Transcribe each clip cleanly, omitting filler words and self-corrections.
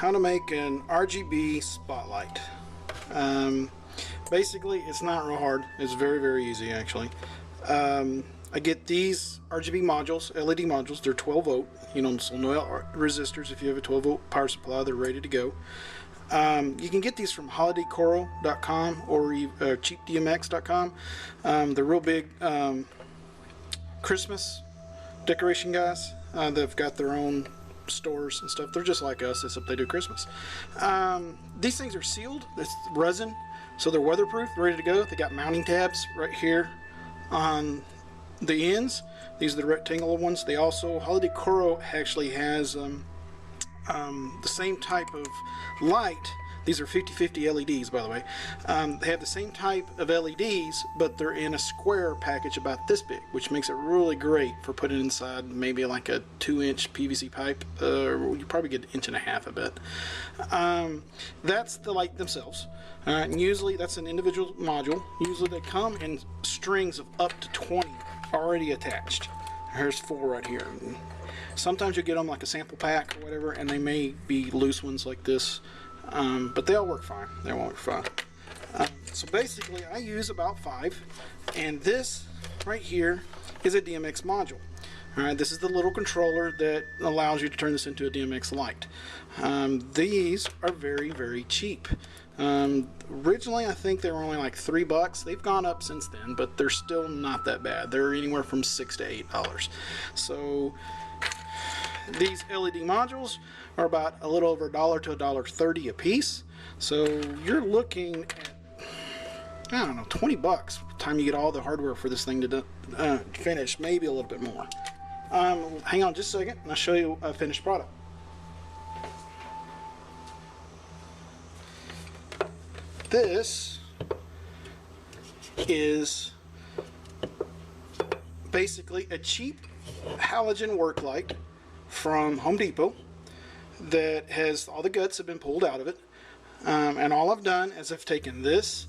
how to make an RGB spotlight. Basically, it's not real hard. It's very easy actually. I get these RGB modules, LED modules. They're 12 volt, so no resistors. If you have a 12 volt power supply, they're ready to go. You can get these from holidaykoro.com or cheapdmx.com. They're real big Christmas decoration guys. They've got their own stores and stuff. They're just like us, except they do Christmas. These things are sealed. It's resin, so they're weatherproof, ready to go. They got mounting tabs right here on the ends. These are the rectangular ones. They also, Holiday Koro actually has the same type of light. These are 50/50 LEDs, by the way. They have the same type of LEDs, but they're in a square package about this big, which makes it really great for putting inside maybe like a 2-inch PVC pipe. You probably get 1.5 inches, I bet. That's the light themselves. And usually that's an individual module. Usually they come in strings of up to 20 already attached. Here's 4 right here. Sometimes you get them like a sample pack or whatever, and they may be loose ones like this. But they all work fine. They all work fine. So basically, I use about 5, and this right here is a DMX module. All right, this is the little controller that allows you to turn this into a DMX light. These are very cheap. Originally, I think they were only like $3. They've gone up since then, but they're still not that bad. They're anywhere from $6 to $8. So these LED modules are about a little over $1 to $1.30 a piece. So you're looking at, I don't know, 20 bucks by the time you get all the hardware for this thing to finish, maybe a little bit more. Hang on just a second and I'll show you a finished product. This is basically a cheap halogen work light from Home Depot that has all the guts have been pulled out of it, and all I've done is I've taken this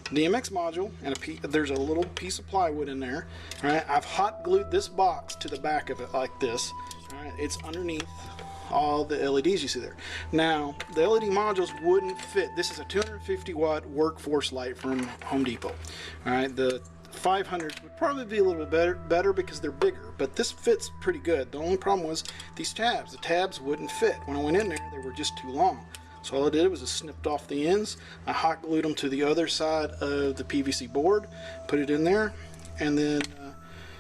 DMX module and there's a little piece of plywood in there. All right, I've hot glued this box to the back of it like this. All right, it's underneath all the LEDs you see there. Now the LED modules wouldn't fit. This is a 250 watt workforce light from Home Depot. All right, the 500 would probably be a little bit better because they're bigger, but this fits pretty good. The only problem was these tabs. The tabs wouldn't fit. When I went in there, they were just too long. So all I did was just snipped off the ends. I hot glued them to the other side of the PVC board, put it in there, and then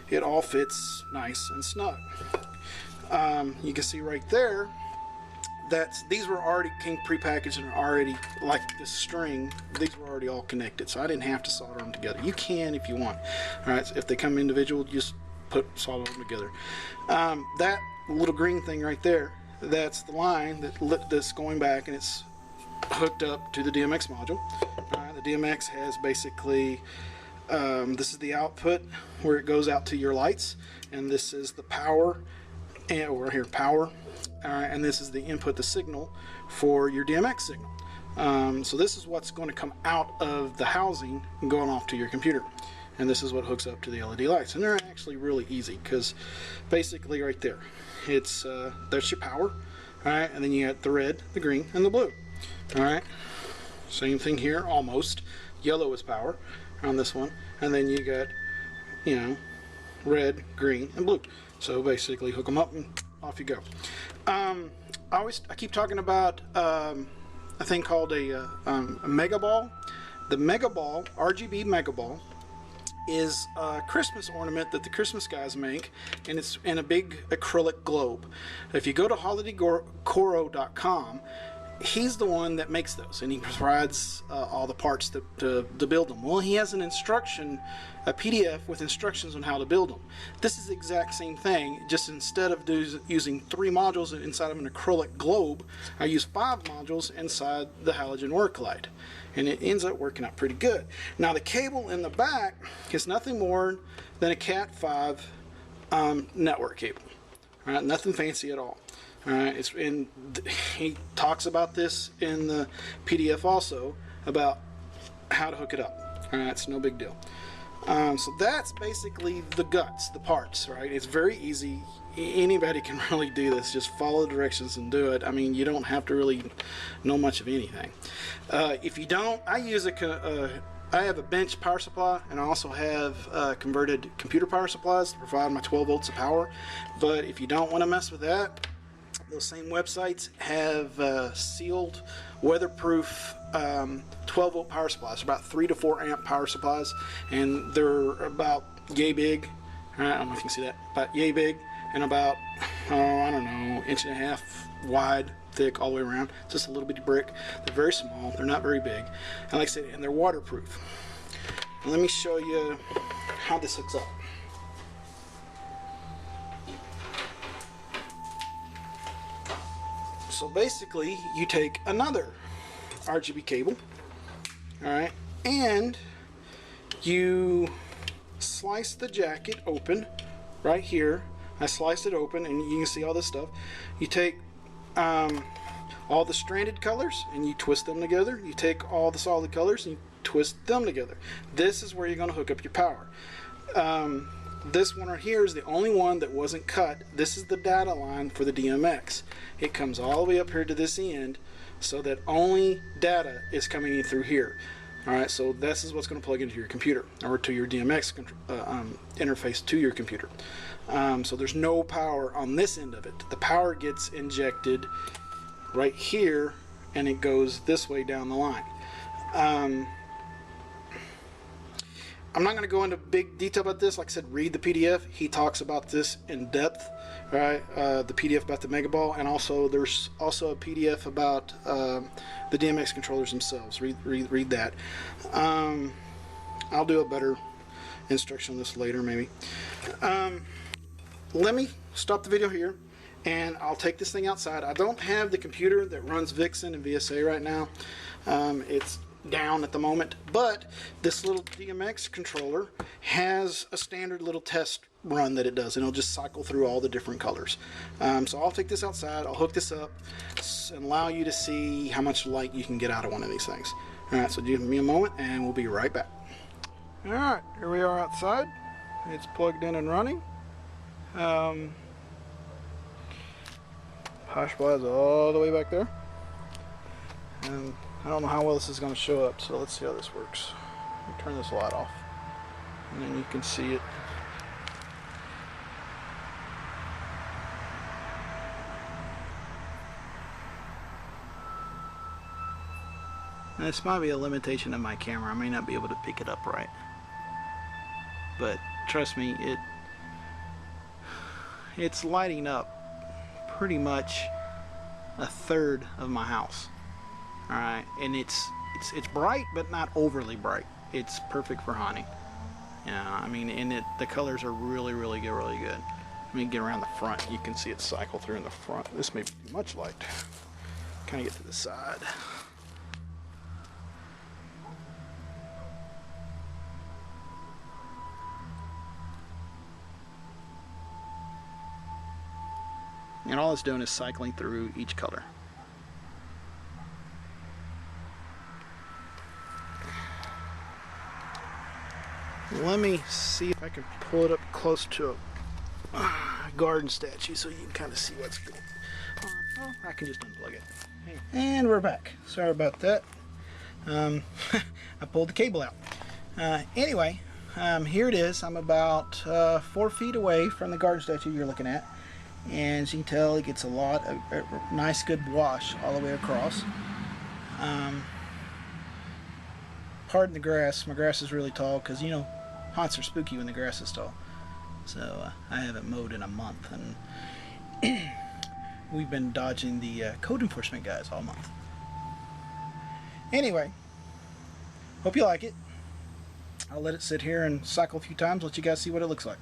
it all fits nice and snug. You can see right there these were already came prepackaged and already, like this string, these were already all connected, so I didn't have to solder them together. You can if you want. All right, so if they come individual, just solder them together. That little green thing right there, that's the line that's going back, and it's hooked up to the DMX module. The DMX has basically this is the output where it goes out to your lights, and this is the power, and over here power. And this is the input, the signal for your DMX signal. So this is what's going to come out of the housing and going off to your computer. And this is what hooks up to the LED lights. And they're actually really easy because basically right there, it's that's your power. All right, and then you got the red, the green, and the blue. All right, same thing here almost. Yellow is power on this one, and then you got, red, green, and blue. So basically hook them up and off you go. I keep talking about a thing called a Mega Ball. The Mega Ball, RGB Mega Ball, is a Christmas ornament that the Christmas guys make, and it's in a big acrylic globe. If you go to holidaykoro.com, he's the one that makes those, and he provides all the parts to build them. Well, he has an instruction, a PDF with instructions on how to build them. This is the exact same thing, just instead of using 3 modules inside of an acrylic globe, I use 5 modules inside the halogen work light, and it ends up working out pretty good. Now the cable in the back is nothing more than a Cat 5 network cable. All right, nothing fancy at all. He talks about this in the PDF also, about how to hook it up. All right, it's no big deal. So that's basically the guts, the parts, right? It's very easy. Anybody can really do this. Just follow the directions and do it. I mean, you don't have to really know much of anything. If you don't, I have a bench power supply, and I also have converted computer power supplies to provide my 12 volts of power. But if you don't want to mess with that, those same websites have sealed, weatherproof 12 volt power supplies, about 3 to 4 amp power supplies, and they're about yay big. I don't know if you can see that, about yay big, and about, I don't know, 1.5 inches wide, thick, all the way around. Just a little bitty brick. They're very small. They're not very big, and like I said, and they're waterproof. And let me show you how this hooks up. So basically, you take another RGB cable, all right, and you slice the jacket open right here. I sliced it open, and you can see all this stuff. You take all the stranded colors and you twist them together. You take all the solid colors and you twist them together. This is where you're going to hook up your power. This one right here is the only one that wasn't cut. This is the data line for the DMX. It comes all the way up here to this end, so that only data is coming in through here. Alright, so this is what's going to plug into your computer, or to your DMX interface to your computer. So there's no power on this end of it. The power gets injected right here, and it goes this way down the line. I'm not going to go into big detail about this. Like I said, read the PDF. He talks about this in depth, right? The PDF about the Megaball, and also there's also a PDF about the DMX controllers themselves. Read that. I'll do a better instruction on this later, maybe. Let me stop the video here, and I'll take this thing outside. I don't have the computer that runs Vixen and VSA right now. It's down at the moment, but this little DMX controller has a standard little test run that it does, and it'll just cycle through all the different colors. So I'll take this outside, I'll hook this up and allow you to see how much light you can get out of one of these things. Alright, so give me a moment and we'll be right back. Alright, here we are outside. It's plugged in and running. Power supply is all the way back there, and I don't know how well this is going to show up, so let's see how this works. Let me turn this light off, and then you can see it. And this might be a limitation of my camera. I may not be able to pick it up right, but trust me, it's lighting up pretty much a third of my house. Alright, and it's bright, but not overly bright. It's perfect for hunting. Yeah, I mean, and the colors are really good, really good. Let me get around the front. You can see it cycle through in the front. This may be too much light. Kind of get to the side. And all it's doing is cycling through each color. Let me see if I can pull it up close to a garden statue so you can kind of see what's going on. Oh, I can just unplug it. And we're back. Sorry about that. I pulled the cable out. Anyway, here it is. I'm about 4 feet away from the garden statue you're looking at. And as you can tell, it gets a nice good wash all the way across. Pardon the grass. My grass is really tall because, you know, haunts are spooky when the grass is tall. So I haven't mowed in a month, and we've been dodging the code enforcement guys all month. Anyway, hope you like it. I'll let it sit here and cycle a few times, let you guys see what it looks like.